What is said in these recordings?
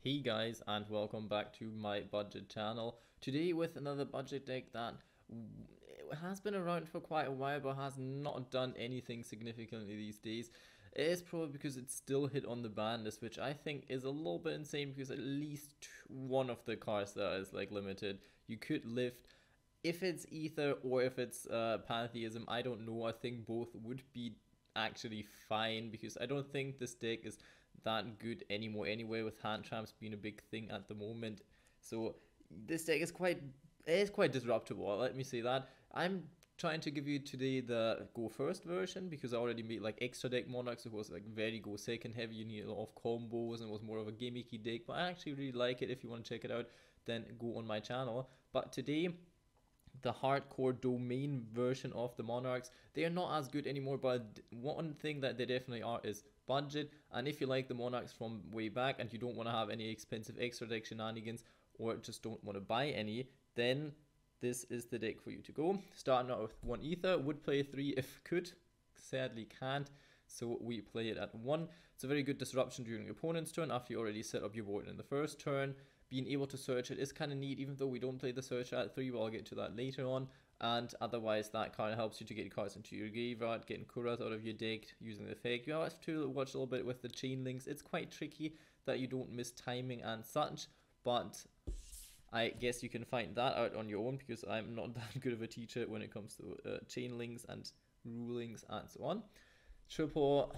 Hey guys, and welcome back to my budget channel. Today with another budget deck that has been around for quite a while but has not done anything significantly these days. It is probably because it's still hit on the ban list, which I think is a little bit insane because at least one of the cards that is like limited you could lift. If it's Ether or if it's Pantheism, I don't know. I think both would be actually fine because I don't think this deck is that good anymore anyway, with hand traps being a big thing at the moment. So this deck is quite disruptible, let me say that. I'm trying to give you today the go first version because I already made like extra deck Monarchs. It was like very go second heavy, you need a lot of combos and it was more of a gimmicky deck, but I actually really like it. If you want to check it out, then go on my channel. But today, the hardcore domain version of the Monarchs, they are not as good anymore, but one thing that they definitely are is budget. And if you like the Monarchs from way back and you don't want to have any expensive extra deck shenanigans or just don't want to buy any, then this is the deck for you to go. Starting out with 1 Ether, would play 3 if could, sadly can't, so we play it at 1. It's a very good disruption during your opponent's turn after you already set up your board in the first turn. Being able to search it is kind of neat, even though we don't play the search at 3, but I'll get to that later on. And otherwise, that kind of helps you to get cards into your graveyard, getting Kuras out of your deck using the effect. You have to watch a little bit with the chain links. It's quite tricky that you don't miss timing and such, but I guess you can find that out on your own because I'm not that good of a teacher when it comes to chain links and rulings and so on. Triple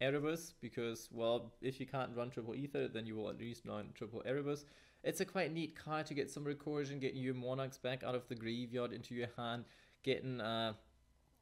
Erebus, because, well, if you can't run triple Ether, then you will at least run triple Erebus. It's a quite neat card to get some recursion, getting your Monarchs back out of the graveyard into your hand, getting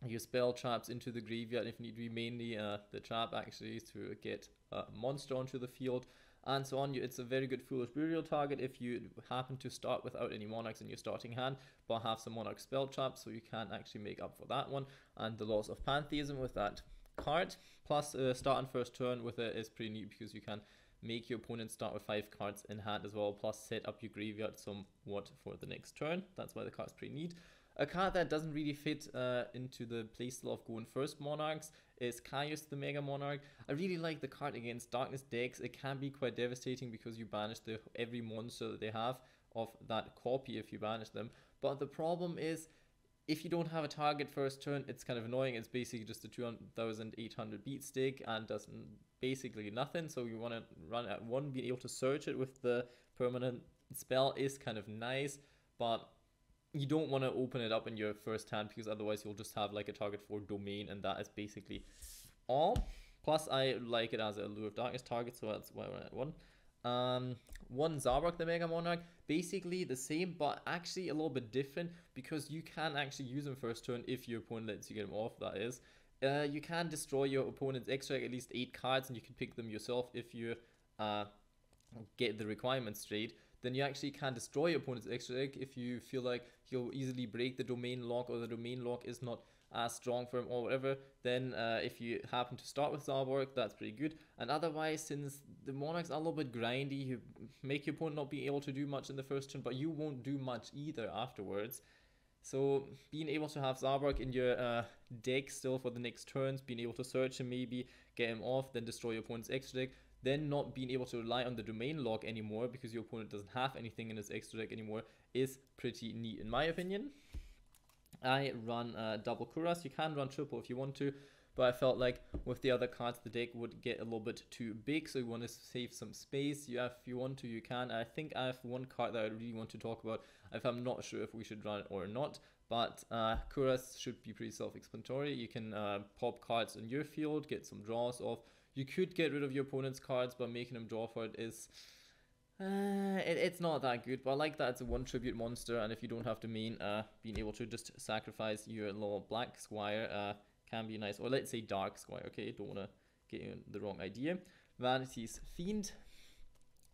your spell traps into the graveyard if need be, mainly the trap actually to get a monster onto the field and so on. It's a very good Foolish Burial target if you happen to start without any Monarchs in your starting hand but have some Monarch spell traps, so you can actually make up for that one. And the loss of Pantheism with that card, plus start on first turn with it is pretty neat because you can make your opponent start with 5 cards in hand as well, plus set up your graveyard somewhat for the next turn. That's why the card's pretty neat. A card that doesn't really fit into the playstyle of going first Monarchs is Caius the Mega Monarch. I really like the card against Darkness decks. It can be quite devastating because you banish every monster that they have of that copy if you banish them. But the problem is, if you don't have a target first turn, it's kind of annoying. It's basically just a 2,800 beat stick and does basically nothing. So you want to run at 1, being able to search it with the permanent spell is kind of nice, but you don't want to open it up in your first hand because otherwise you'll just have like a target for domain, and that is basically all. Plus, I like it as a Lure of Darkness target, so that's why we're at 1. 1 Zarbark the Mega Monarch, basically the same but actually a little bit different because you can actually use him first turn if your opponent lets you get him off, that is. You can destroy your opponent's extra at least 8 cards and you can pick them yourself if you get the requirements straight. Then you actually can destroy your opponent's extra deck if you feel like you'll easily break the domain lock or the domain lock is not as strong for him or whatever. Then if you happen to start with Zarbark, that's pretty good. And otherwise, since the Monarchs are a little bit grindy, you make your opponent not be able to do much in the first turn, but you won't do much either afterwards. So being able to have Zarbark in your deck still for the next turns, being able to search him, maybe get him off, then destroy your opponent's extra deck, then not being able to rely on the domain lock anymore because your opponent doesn't have anything in his extra deck anymore, is pretty neat in my opinion. I run double Kuras. You can run triple if you want to, but I felt like with the other cards the deck would get a little bit too big, so you want to save some space. If you want to, you can. I think I have one card that I really want to talk about if I'm not sure if we should run it or not, but Kuras should be pretty self-explanatory. You can pop cards in your field, get some draws off. You could get rid of your opponent's cards, but making them draw for it is it's not that good, but I like that it's a 1 tribute monster, and if you don't have domain, being able to just sacrifice your little black squire can be nice, or let's say dark squire, okay, don't want to get you the wrong idea. Vanity's Fiend.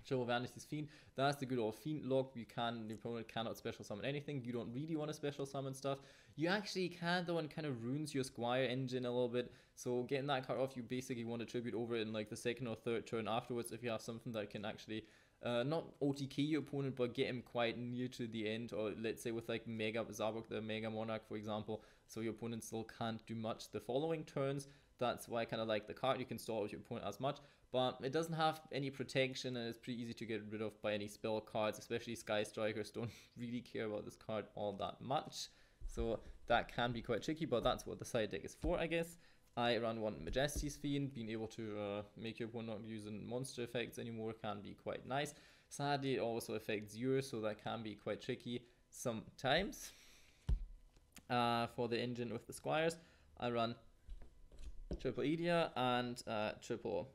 So Vanity's Fiend, that's the good old Fiend lock. The opponent cannot special summon anything. You don't really want to special summon stuff. You actually can though, and kind of ruins your Squire engine a little bit. So getting that card off, you basically want to tribute over it in like the second or third turn afterwards if you have something that can actually not OTK your opponent, but get him quite near to the end, or let's say with like Mega Zarbark, the Mega Monarch, for example, so your opponent still can't do much the following turns. That's why I kind of like the card. You can stall with your opponent as much, but it doesn't have any protection, and it's pretty easy to get rid of by any spell cards, especially Sky Strikers don't really care about this card all that much. So that can be quite tricky, but that's what the side deck is for, I guess. I run one Majesty's Fiend. Being able to make your opponent not using monster effects anymore can be quite nice. Sadly, it also affects yours, so that can be quite tricky sometimes. For the engine with the squires, I run triple Yugioh and triple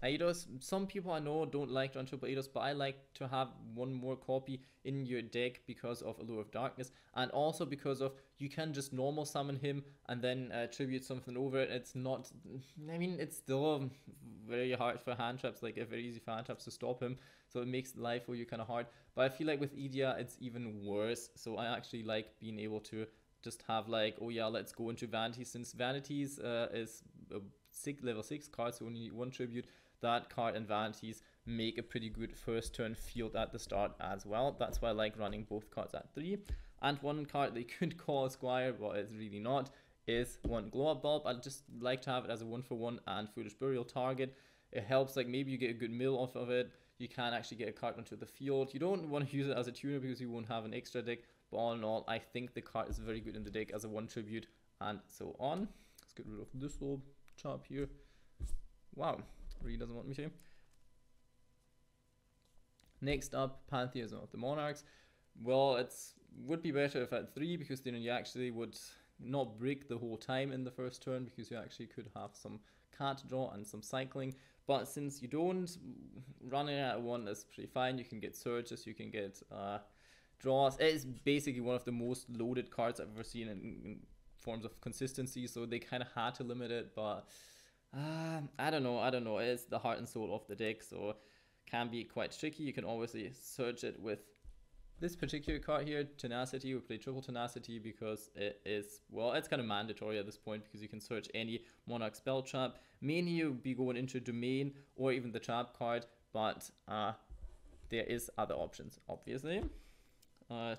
Eidos. Some people I know don't like to run triple Eidos, but I like to have one more copy in your deck because of Allure of Darkness, and also because of you can just normal summon him and then tribute something over it. It's not, I mean, it's still very hard for hand traps, like very easy for hand traps to stop him, so it makes life for you kind of hard. But I feel like with Yugioh it's even worse, so I actually like being able to just have like, oh yeah, let's go into Vanities, since Vanities is a level 6 card, so only need one tribute. That card and Vanities make a pretty good first turn field at the start as well. That's why I like running both cards at 3. And one card they could call a Squire, but it's really not, is one Glow Up Bulb. I just like to have it as a 1-for-1 and Foolish Burial target. It helps, like maybe you get a good mill off of it. You can actually get a card onto the field. You don't want to use it as a tuner because you won't have an extra deck. But all in all, I think the card is very good in the deck as a 1 tribute and so on. Let's get rid of this little chop here. Wow, really doesn't want me to. Next up, Pantheism of the Monarchs. Well, it's would be better if at 3, because then you actually would not brick the whole time in the first turn, because you actually could have some card draw and some cycling. But since you don't, running at 1 is pretty fine. You can get searches, you can get draws. It is basically one of the most loaded cards I've ever seen in forms of consistency, so they kind of had to limit it, but I don't know, it's the heart and soul of the deck, so can be quite tricky. You can obviously search it with this particular card here, Tenacity. We play triple Tenacity because it is, well, it's kind of mandatory at this point, because you can search any Monarch spell trap. Mainly you'll be going into Domain or even the trap card, but there is other options, obviously.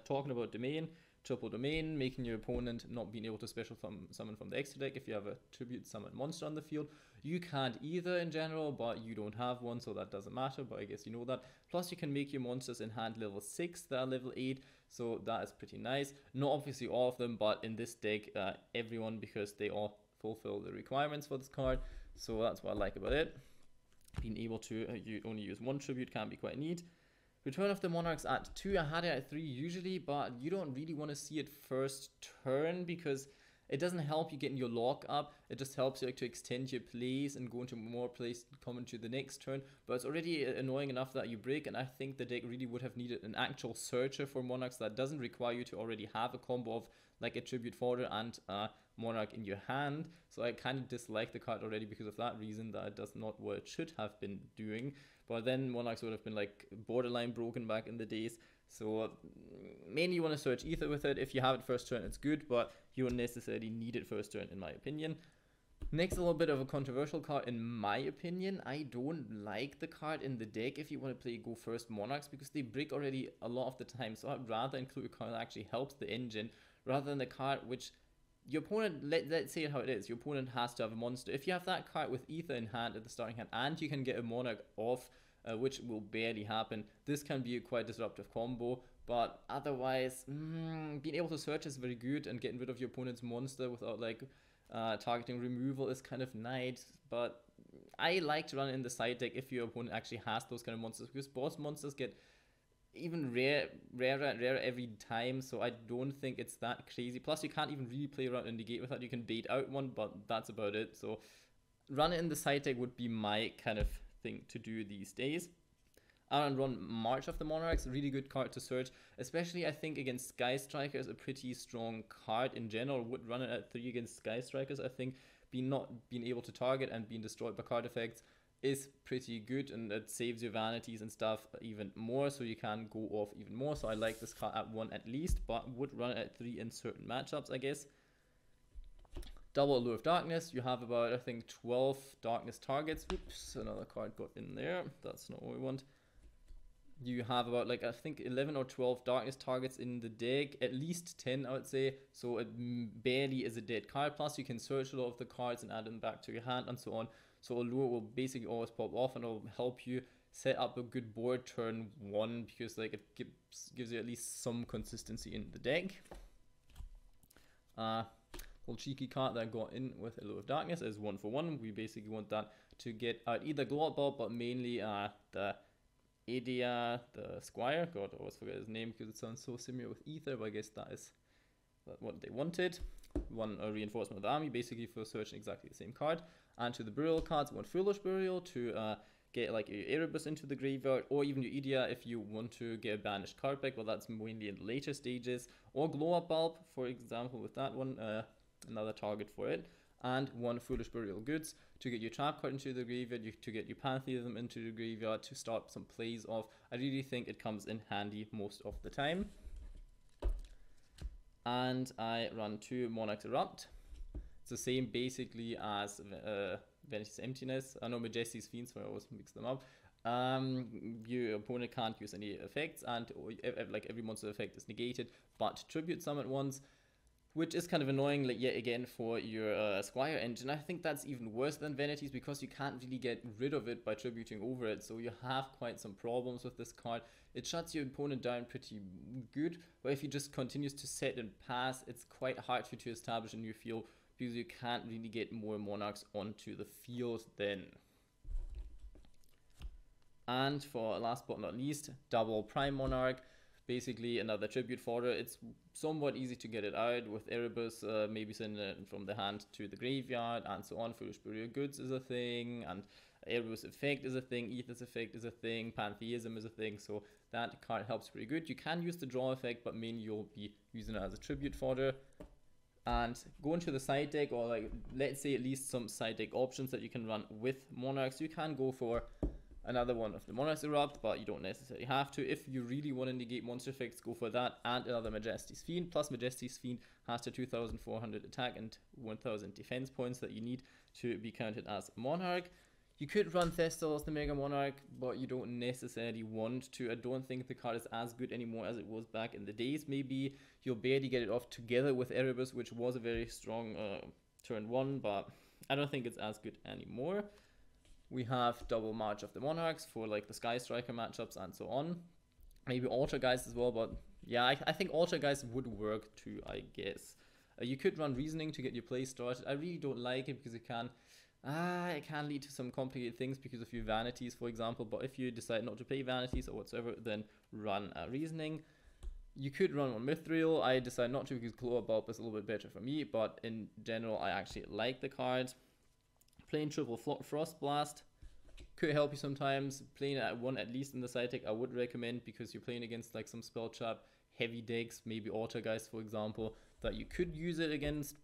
Talking about Domain, triple Domain, making your opponent not being able to special summon from the extra deck if you have a tribute summon monster on the field. You can't either in general, but you don't have one, so that doesn't matter, but I guess you know that. Plus you can make your monsters in hand level 6, that are level 8, so that is pretty nice. Not obviously all of them, but in this deck, everyone, because they all fulfill the requirements for this card, so that's what I like about it. Being able to you only use one tribute can be quite neat. Return of the Monarchs at 2, I had it at 3 usually, but you don't really want to see it first turn, because it doesn't help you getting your lock up. It just helps you like to extend your plays and go into more plays coming to the next turn. But it's already annoying enough that you break, and I think the deck really would have needed an actual searcher for Monarchs that doesn't require you to already have a combo of like a tribute fodder and Monarch in your hand. So I kind of dislike the card already because of that reason, that it does not what it should have been doing. But then Monarchs would have been like borderline broken back in the days. So mainly you want to search Ether with it. If you have it first turn, it's good, but you don't necessarily need it first turn in my opinion. Next, a little bit of a controversial card in my opinion. I don't like the card in the deck if you want to play Go First Monarchs, because they break already a lot of the time. So I'd rather include a card that actually helps the engine, rather than the card which your opponent, let's say it how it is, your opponent has to have a monster. If you have that card with Ether in hand at the starting hand, and you can get a Monarch off, which will barely happen, this can be a quite disruptive combo. But otherwise, being able to search is very good, and getting rid of your opponent's monster without like targeting removal is kind of nice. But I like to run it in the side deck if your opponent actually has those kind of monsters, because boss monsters get even rarer and rarer every time, so I don't think it's that crazy. Plus you can't even really play around and negate with that. You can bait out one, but that's about it. So run it in the side deck would be my kind of thing to do these days. And run March of the Monarchs, really good card to search, especially I think against Sky Strikers, a pretty strong card in general. Would run it at 3 against Sky Strikers. I think not being able to target and being destroyed by card effects is pretty good, and it saves your vanities and stuff even more, so you can go off even more. So I like this card at 1 at least, but would run it at 3 in certain matchups, I guess. Double Allure of Darkness, you have about I think 12 darkness targets. Oops, another card got in there, that's not what we want. you have about like I think 11 or 12 darkness targets in the deck, at least 10 I would say, so it barely is a dead card. Plus you can search a lot of the cards and add them back to your hand and so on, so Allure will basically always pop off and it'll help you set up a good board turn 1, because like it gives you at least some consistency in the deck. Little cheeky card that I got in with Allure of Darkness is 1 for 1. We basically want that to get out either Glow Up Bulb, but mainly the Adia, the Squire. God, I always forget his name because it sounds so similar with Ether, but I guess that is what they wanted. One reinforcement of the army, basically for searching exactly the same card. And to the burial cards, one Foolish Burial to get like your Erebus into the graveyard, or even your Idia if you want to get a banished card back, but that's mainly in the later stages. Or Glow Up Bulb, for example, with that one, another target for it. And one Foolish Burial Goods to get your trap card into the graveyard, to get your Pantheism into the graveyard, to start some plays off. I really think it comes in handy most of the time. And I run 2 Monarchs Erupt. It's the same basically as Vanity's Emptiness. I know Majesty's Fiends, so I always mix them up. Your opponent can't use any effects, and like every monster effect is negated, but tribute summon once, which is kind of annoying, like yet again for your Squire engine. I think that's even worse than Vanity's, because you can't really get rid of it by tributing over it, so you have quite some problems with this card. It shuts your opponent down pretty good, but if he just continues to set and pass, it's quite hard for you to establish a new field, because you can't really get more Monarchs onto the field then. And for last but not least, double Prime Monarch. Basically another tribute fodder. It's somewhat easy to get it out with Erebus, maybe send it from the hand to the graveyard and so on. Foolish Burial Goods is a thing, and Erebus effect is a thing, Aether's effect is a thing, Pantheism is a thing, so that card helps pretty good. You can use the draw effect, but mainly you'll be using it as a tribute fodder. And going to the side deck, or like let's say at least some side deck options that you can run with Monarchs, you can go for another one of the Monarchs Erupt, but you don't necessarily have to. If you really want to negate monster effects, go for that, and another Majesty's Fiend. Plus Majesty's Fiend has the 2400 attack and 1000 defense points that you need to be counted as Monarch. You could run Thestal as the Mega Monarch, but you don't necessarily want to. I don't think the card is as good anymore as it was back in the days. Maybe you'll barely get it off together with Erebus, which was a very strong turn 1, but I don't think it's as good anymore. We have double March of the Monarchs for like the Sky Striker matchups and so on. Maybe Altergeist as well, but yeah, I think Altergeist would work too, I guess. You could run Reasoning to get your play started. I really don't like it because it can lead to some complicated things because of your Vanities, for example. But if you decide not to play Vanities or whatsoever, then run Reasoning. You could run on Mithril. I decide not to because Glow Up Bulb is a little bit better for me, but in general, I actually like the card. Playing triple Frost Blast could help you sometimes. Playing it at 1 at least in the side deck I would recommend, because you're playing against like some spell trap heavy decks, maybe Altergeist for example, that you could use it against.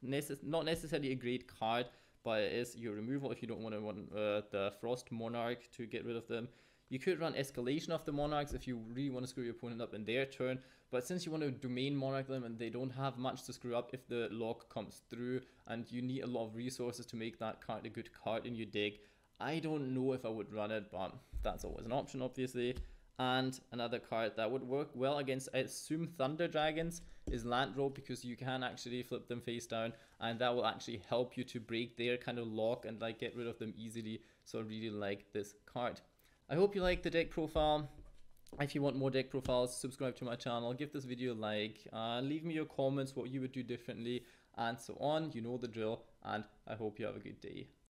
Not necessarily a great card, but it is your removal if you don't want to run the Frost Monarch to get rid of them. You could run Escalation of the Monarchs if you really want to screw your opponent up in their turn, but since you want to Domain Monarch them and they don't have much to screw up if the lock comes through, and you need a lot of resources to make that card a good card in your deck, I don't know if I would run it, but that's always an option obviously. And another card that would work well against, I assume, Thunder Dragons is Land Roll, because you can actually flip them face down, and that will actually help you to break their kind of lock and like get rid of them easily. So I really like this card. I hope you like the deck profile. If you want more deck profiles, subscribe to my channel, give this video a like, leave me your comments what you would do differently and so on. You know the drill, and I hope you have a good day.